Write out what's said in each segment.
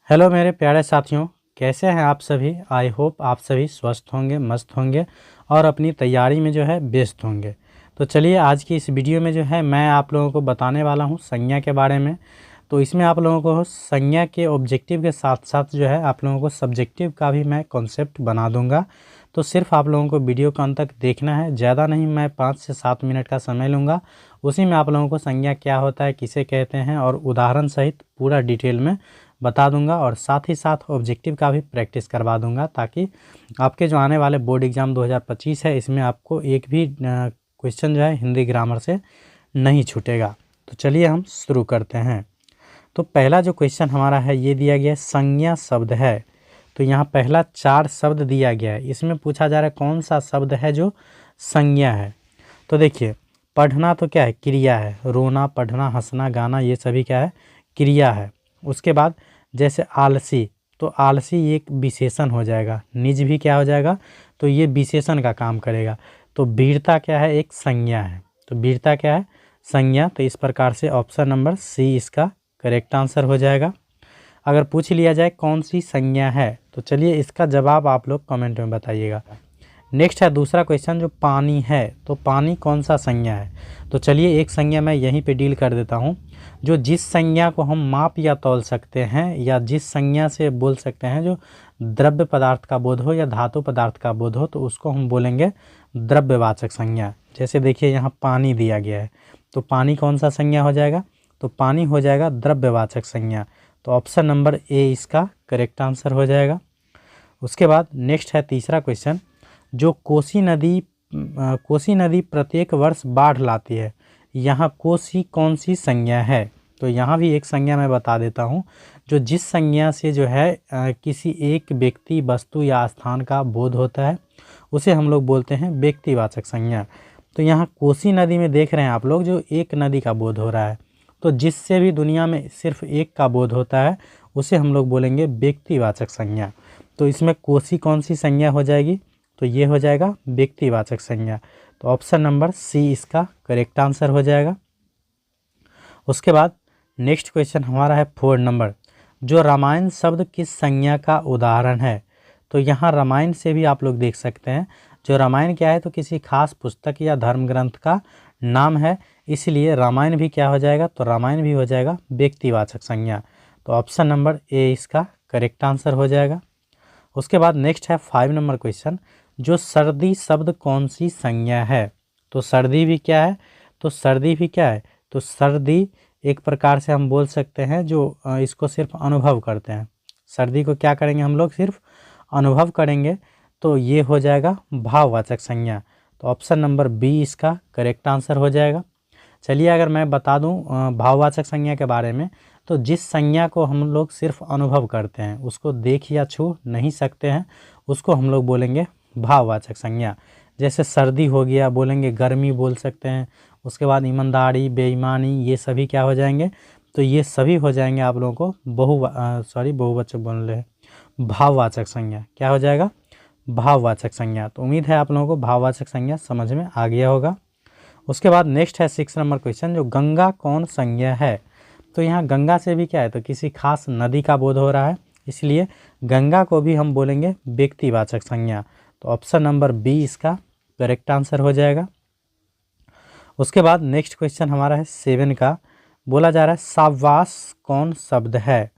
Hello मेरे प्यारे साथियों, कैसे हैं आप सभी। आई होप आप सभी स्वस्थ होंगे, मस्त होंगे और अपनी तैयारी में जो है व्यस्त होंगे। तो चलिए आज की इस वीडियो में जो है मैं आप लोगों को बताने वाला हूं संज्ञा के बारे में। तो इसमें आप लोगों को संज्ञा के ऑब्जेक्टिव के साथ साथ जो है आप लोगों को सब्जेक्टिव का भी मैं कॉन्सेप्ट बना दूंगा। तो सिर्फ आप लोगों को वीडियो को अंत तक देखना है, ज़्यादा नहीं, मैं 5 से 7 मिनट का समय लूँगा। उसी में आप लोगों को संज्ञा क्या होता है, किसे कहते हैं और उदाहरण सहित पूरा डिटेल में बता दूंगा और साथ ही साथ ऑब्जेक्टिव का भी प्रैक्टिस करवा दूंगा, ताकि आपके जो आने वाले बोर्ड एग्ज़ाम 2025 है इसमें आपको एक भी क्वेश्चन जो है हिंदी ग्रामर से नहीं छूटेगा। तो चलिए हम शुरू करते हैं। तो पहला जो क्वेश्चन हमारा है ये दिया गया है, संज्ञा शब्द है। तो यहाँ पहला 4 शब्द दिया गया है, इसमें पूछा जा रहा है कौन सा शब्द है जो संज्ञा है। तो देखिए, पढ़ना तो क्या है, क्रिया है। रोना, पढ़ना, हंसना, गाना, ये सभी क्या है, क्रिया है। उसके बाद जैसे आलसी, तो आलसी एक विशेषण हो जाएगा। निज भी क्या हो जाएगा, तो ये विशेषण का काम करेगा। तो वीरता क्या है, एक संज्ञा है। तो वीरता क्या है, संज्ञा। तो इस प्रकार से ऑप्शन नंबर सी इसका करेक्ट आंसर हो जाएगा। अगर पूछ लिया जाए कौन सी संज्ञा है, तो चलिए इसका जवाब आप लोग कमेंट में बताइएगा। नेक्स्ट है दूसरा क्वेश्चन, जो पानी है, तो पानी कौन सा संज्ञा है। तो चलिए एक संज्ञा मैं यहीं पे डील कर देता हूँ। जो जिस संज्ञा को हम माप या तौल सकते हैं, या जिस संज्ञा से बोल सकते हैं जो द्रव्य पदार्थ का बोध हो या धातु पदार्थ का बोध हो, तो उसको हम बोलेंगे द्रव्यवाचक संज्ञा। जैसे देखिए यहाँ पानी दिया गया है, तो पानी कौन सा संज्ञा हो जाएगा, तो पानी हो जाएगा द्रव्यवाचक संज्ञा। तो ऑप्शन नंबर ए इसका करेक्ट आंसर हो जाएगा। उसके बाद नेक्स्ट है तीसरा क्वेश्चन, जो कोसी नदी प्रत्येक वर्ष बाढ़ लाती है, यहाँ कोसी कौन सी संज्ञा है। तो यहाँ भी एक संज्ञा मैं बता देता हूँ। जो जिस संज्ञा से जो है किसी एक व्यक्ति, वस्तु या स्थान का बोध होता है, उसे हम लोग बोलते हैं व्यक्तिवाचक संज्ञा। तो यहाँ कोसी नदी में देख रहे हैं आप लोग, जो एक नदी का बोध हो रहा है, तो जिससे भी दुनिया में सिर्फ एक का बोध होता है उसे हम लोग बोलेंगे व्यक्तिवाचक संज्ञा। तो इसमें कोसी कौन सी संज्ञा हो जाएगी, तो ये हो जाएगा व्यक्तिवाचक संज्ञा। तो ऑप्शन नंबर सी इसका करेक्ट आंसर हो जाएगा। उसके बाद नेक्स्ट क्वेश्चन हमारा है 4 नंबर, जो रामायण शब्द किस संज्ञा का उदाहरण है। तो यहाँ रामायण से भी आप लोग देख सकते हैं, जो रामायण क्या है, तो किसी खास पुस्तक या धर्म ग्रंथ का नाम है, इसलिए रामायण भी क्या हो जाएगा, तो रामायण भी हो जाएगा व्यक्तिवाचक संज्ञा। तो ऑप्शन नंबर ए इसका करेक्ट आंसर हो जाएगा। उसके बाद नेक्स्ट है 5 नंबर क्वेश्चन, जो सर्दी शब्द कौन सी संज्ञा है। तो सर्दी भी क्या है, तो सर्दी भी क्या है, तो सर्दी एक प्रकार से हम बोल सकते हैं जो इसको सिर्फ अनुभव करते हैं। सर्दी को क्या करेंगे हम लोग, सिर्फ अनुभव करेंगे, तो ये हो जाएगा भाववाचक संज्ञा। तो ऑप्शन नंबर बी इसका करेक्ट आंसर हो जाएगा। चलिए अगर मैं बता दूं भाववाचक संज्ञा के बारे में, तो जिस संज्ञा को हम लोग सिर्फ अनुभव करते हैं, उसको देख या छू नहीं सकते हैं, उसको हम लोग बोलेंगे भाववाचक संज्ञा। जैसे सर्दी हो गया, बोलेंगे गर्मी बोल सकते हैं। उसके बाद ईमानदारी, बेईमानी, ये सभी क्या हो जाएंगे, तो ये सभी हो जाएंगे आप लोगों को बहुवचक बोल रहे, भाववाचक संज्ञा। क्या हो जाएगा, भाववाचक संज्ञा। तो उम्मीद है आप लोगों को भाववाचक संज्ञा समझ में आ गया होगा। उसके बाद नेक्स्ट है 6 नंबर क्वेश्चन, जो गंगा कौन संज्ञा है। तो यहाँ गंगा से भी क्या है, तो किसी खास नदी का बोध हो रहा है, इसलिए गंगा को भी हम बोलेंगे व्यक्तिवाचक संज्ञा। तो ऑप्शन नंबर बी इसका करेक्ट आंसर हो जाएगा। उसके बाद नेक्स्ट क्वेश्चन हमारा है 7 का, बोला जा रहा है शाबाश कौन शब्द है।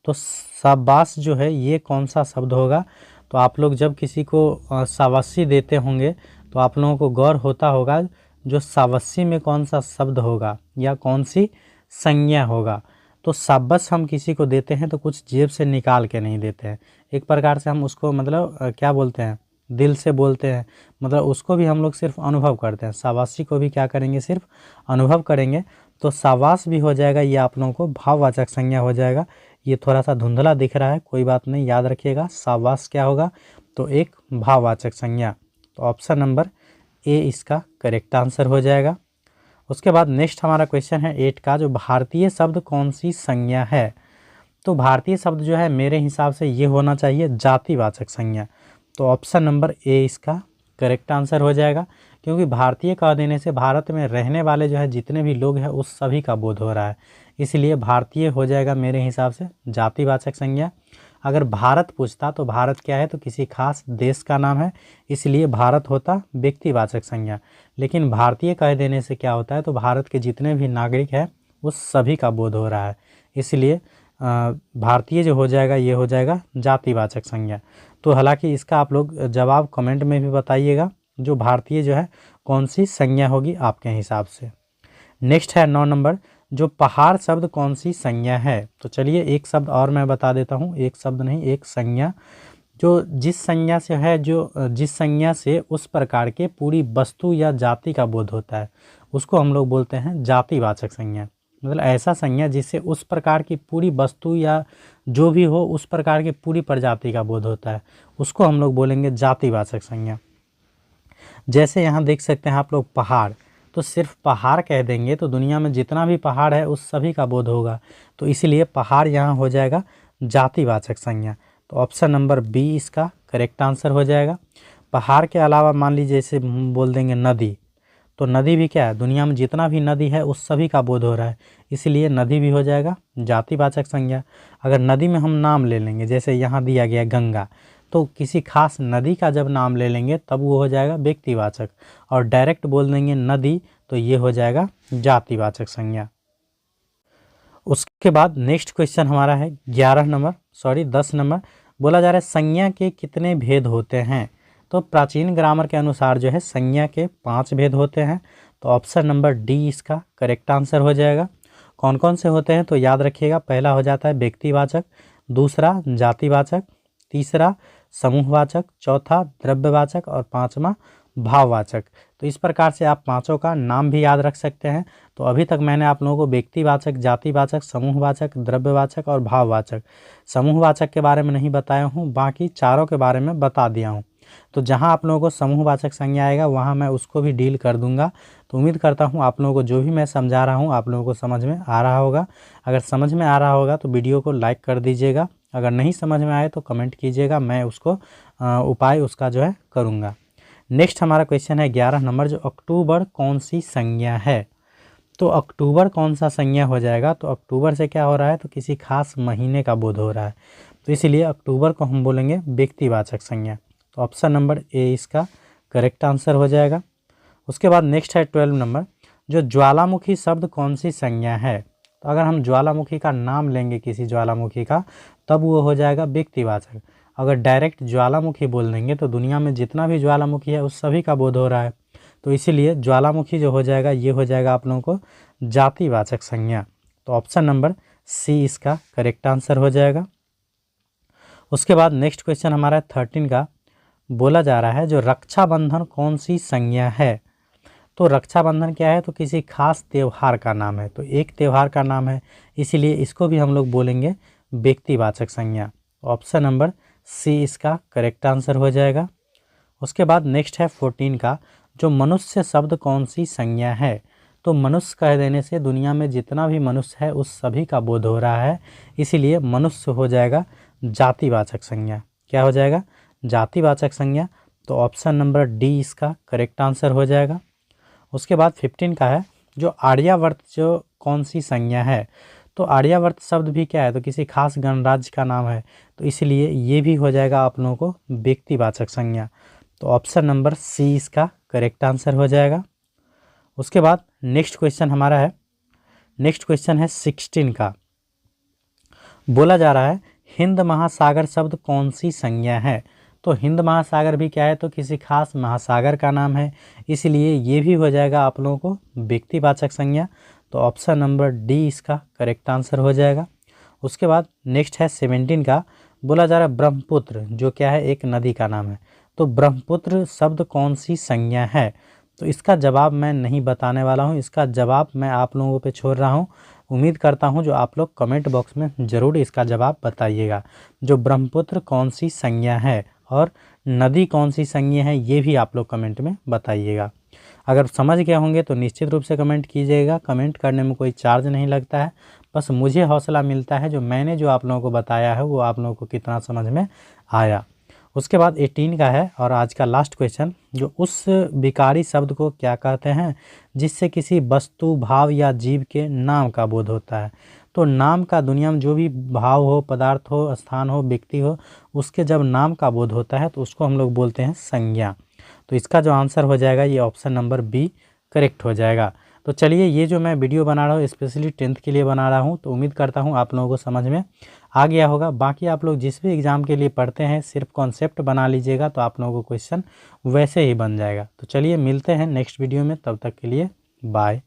तो शाबाश जो है ये कौन सा शब्द होगा। तो आप लोग जब किसी को शाबाशी देते होंगे, तो आप लोगों को गौर होता होगा जो शाबाशी में कौन सा शब्द होगा या कौन सी संज्ञा होगा। तो शाबाश हम किसी को देते हैं तो कुछ जेब से निकाल के नहीं देते हैं, एक प्रकार से हम उसको मतलब क्या बोलते हैं, दिल से बोलते हैं, मतलब उसको भी हम लोग सिर्फ अनुभव करते हैं। शाबाशी को भी क्या करेंगे, सिर्फ अनुभव करेंगे। तो शाबाश भी हो जाएगा, ये आप लोगों को भाववाचक संज्ञा हो जाएगा। ये थोड़ा सा धुंधला दिख रहा है, कोई बात नहीं, याद रखिएगा शाबाश क्या होगा, तो एक भाववाचक संज्ञा। तो ऑप्शन नंबर ए इसका करेक्ट आंसर हो जाएगा। उसके बाद नेक्स्ट हमारा क्वेश्चन है 8 का, जो भारतीय शब्द कौन सी संज्ञा है। तो भारतीय शब्द जो है मेरे हिसाब से ये होना चाहिए जातिवाचक संज्ञा। तो ऑप्शन नंबर ए इसका करेक्ट आंसर हो जाएगा, क्योंकि भारतीय कह देने से भारत में रहने वाले जो है जितने भी लोग हैं उस सभी का बोध हो रहा है, इसलिए भारतीय हो जाएगा मेरे हिसाब से जातिवाचक संज्ञा। अगर भारत पूछता तो भारत क्या है, तो किसी खास देश का नाम है, इसलिए भारत होता व्यक्तिवाचक संज्ञा। लेकिन भारतीय कह देने से क्या होता है, तो भारत के जितने भी नागरिक हैं उस सभी का बोध हो रहा है, इसलिए भारतीय जो हो जाएगा ये हो जाएगा जातिवाचक संज्ञा। तो हालांकि इसका आप लोग जवाब कमेंट में भी बताइएगा, जो भारतीय जो है कौन सी संज्ञा होगी आपके हिसाब से। नेक्स्ट है 9 नंबर, जो पहाड़ शब्द कौन सी संज्ञा है। तो चलिए एक शब्द और मैं बता देता हूँ, एक शब्द नहीं एक संज्ञा, जो जिस संज्ञा से है, जो जिस संज्ञा से उस प्रकार के पूरी वस्तु या जाति का बोध होता है उसको हम लोग बोलते हैं जातिवाचक संज्ञा। मतलब ऐसा संज्ञा जिससे उस प्रकार की पूरी वस्तु या जो भी हो उस प्रकार की पूरी प्रजाति का बोध होता है उसको हम लोग बोलेंगे जातिवाचक संज्ञा। जैसे यहाँ देख सकते हैं आप लोग पहाड़, तो सिर्फ पहाड़ कह देंगे तो दुनिया में जितना भी पहाड़ है उस सभी का बोध होगा, तो इसीलिए पहाड़ यहाँ हो जाएगा जातिवाचक संज्ञा। तो ऑप्शन नंबर बी इसका करेक्ट आंसर हो जाएगा। पहाड़ के अलावा मान लीजिए जैसे हम बोल देंगे नदी, तो नदी भी क्या है, दुनिया में जितना भी नदी है उस सभी का बोध हो रहा है, इसलिए नदी भी हो जाएगा जातिवाचक संज्ञा। अगर नदी में हम नाम ले लेंगे, जैसे यहाँ दिया गया गंगा, तो किसी खास नदी का जब नाम ले लेंगे तब वो हो जाएगा व्यक्तिवाचक, और डायरेक्ट बोल देंगे नदी तो ये हो जाएगा जातिवाचक संज्ञा। उसके बाद नेक्स्ट क्वेश्चन हमारा है 10 नंबर, बोला जा रहा है संज्ञा के कितने भेद होते हैं। तो प्राचीन ग्रामर के अनुसार जो है संज्ञा के 5 भेद होते हैं, तो ऑप्शन नंबर डी इसका करेक्ट आंसर हो जाएगा। कौन कौन से होते हैं तो याद रखिएगा, पहला हो जाता है व्यक्तिवाचक, दूसरा जातिवाचक, तीसरा समूहवाचक, चौथा द्रव्यवाचक और पांचवा भाववाचक। तो इस प्रकार से आप पांचों का नाम भी याद रख सकते हैं। तो अभी तक मैंने आप लोगों को व्यक्तिवाचक, जातिवाचक, समूहवाचक, द्रव्यवाचक और भाववाचक, समूहवाचक के बारे में नहीं बताया हूँ, बाकी चारों के बारे में बता दिया हूँ। तो जहाँ आप लोगों को समूहवाचक संज्ञा आएगा वहाँ मैं उसको भी डील कर दूंगा। तो उम्मीद करता हूँ आप लोगों को जो भी मैं समझा रहा हूँ आप लोगों को समझ में आ रहा होगा। अगर समझ में आ रहा होगा तो वीडियो को लाइक कर दीजिएगा, अगर नहीं समझ में आए तो कमेंट कीजिएगा, मैं उसको उपाय उसका जो है करूँगा। नेक्स्ट हमारा क्वेश्चन है 11 नंबर, जो अक्टूबर कौन सी संज्ञा है। तो अक्टूबर कौन सा संज्ञा हो जाएगा, तो अक्टूबर से क्या हो रहा है, तो किसी खास महीने का बोध हो रहा है, तो इसीलिए अक्टूबर को हम बोलेंगे व्यक्तिवाचक संज्ञा। तो ऑप्शन नंबर ए इसका करेक्ट आंसर हो जाएगा। उसके बाद नेक्स्ट है 12 नंबर, जो ज्वालामुखी शब्द कौन सी संज्ञा है। तो अगर हम ज्वालामुखी का नाम लेंगे किसी ज्वालामुखी का तब वो हो जाएगा व्यक्तिवाचक। अगर डायरेक्ट ज्वालामुखी बोल देंगे तो दुनिया में जितना भी ज्वालामुखी है उस सभी का बोध हो रहा है, तो इसीलिए ज्वालामुखी जो हो जाएगा ये हो जाएगा आप लोगों को जातिवाचक संज्ञा। तो ऑप्शन नंबर सी इसका करेक्ट आंसर हो जाएगा। उसके बाद नेक्स्ट क्वेश्चन हमारा 13 का, बोला जा रहा है जो रक्षाबंधन कौन सी संज्ञा है। तो रक्षाबंधन क्या है, तो किसी खास त्यौहार का नाम है, तो एक त्यौहार का नाम है, इसीलिए इसको भी हम लोग बोलेंगे व्यक्तिवाचक संज्ञा। ऑप्शन नंबर सी इसका करेक्ट आंसर हो जाएगा। उसके बाद नेक्स्ट है 14 का, जो मनुष्य शब्द कौन सी संज्ञा है। तो मनुष्य कह देने से दुनिया में जितना भी मनुष्य है उस सभी का बोध हो रहा है, इसीलिए मनुष्य हो जाएगा जातिवाचक संज्ञा। क्या हो जाएगा, जातिवाचक संज्ञा। तो ऑप्शन नंबर डी इसका करेक्ट आंसर हो जाएगा। उसके बाद 15 का है, जो आर्यावर्त जो कौन सी संज्ञा है। तो आर्यावर्त शब्द भी क्या है, तो किसी खास गणराज्य का नाम है, तो इसलिए ये भी हो जाएगा आप लोगों को व्यक्तिवाचक संज्ञा। तो ऑप्शन नंबर सी इसका करेक्ट आंसर हो जाएगा। उसके बाद नेक्स्ट क्वेश्चन हमारा है, नेक्स्ट क्वेश्चन है 16 का, बोला जा रहा है हिंद महासागर शब्द कौन सी संज्ञा है। तो हिंद महासागर भी क्या है, तो किसी खास महासागर का नाम है, इसलिए ये भी हो जाएगा आप लोगों को व्यक्तिवाचक संज्ञा। तो ऑप्शन नंबर डी इसका करेक्ट आंसर हो जाएगा। उसके बाद नेक्स्ट है 17 का, बोला जा रहा है ब्रह्मपुत्र जो क्या है एक नदी का नाम है, तो ब्रह्मपुत्र शब्द कौन सी संज्ञा है। तो इसका जवाब मैं नहीं बताने वाला हूँ, इसका जवाब मैं आप लोगों पे छोड़ रहा हूँ। उम्मीद करता हूँ जो आप लोग कमेंट बॉक्स में ज़रूर इसका जवाब बताइएगा, जो ब्रह्मपुत्र कौन सी संज्ञा है और नदी कौन सी संज्ञा है ये भी आप लोग कमेंट में बताइएगा। अगर समझ गए होंगे तो निश्चित रूप से कमेंट कीजिएगा, कमेंट करने में कोई चार्ज नहीं लगता है, बस मुझे हौसला मिलता है जो मैंने जो आप लोगों को बताया है वो आप लोगों को कितना समझ में आया। उसके बाद 18 का है और आज का लास्ट क्वेश्चन, जो उस विकारी शब्द को क्या कहते हैं जिससे किसी वस्तु, भाव या जीव के नाम का बोध होता है। तो नाम का, दुनिया में जो भी भाव हो, पदार्थ हो, स्थान हो, व्यक्ति हो, उसके जब नाम का बोध होता है तो उसको हम लोग बोलते हैं संज्ञा। तो इसका जो आंसर हो जाएगा ये ऑप्शन नंबर बी करेक्ट हो जाएगा। तो चलिए, ये जो मैं वीडियो बना रहा हूँ स्पेशली 10th के लिए बना रहा हूँ, तो उम्मीद करता हूँ आप लोगों को समझ में आ गया होगा। बाकी आप लोग जिस भी एग्ज़ाम के लिए पढ़ते हैं सिर्फ कॉन्सेप्ट बना लीजिएगा तो आप लोगों को क्वेश्चन वैसे ही बन जाएगा। तो चलिए मिलते हैं नेक्स्ट वीडियो में, तब तक के लिए बाय।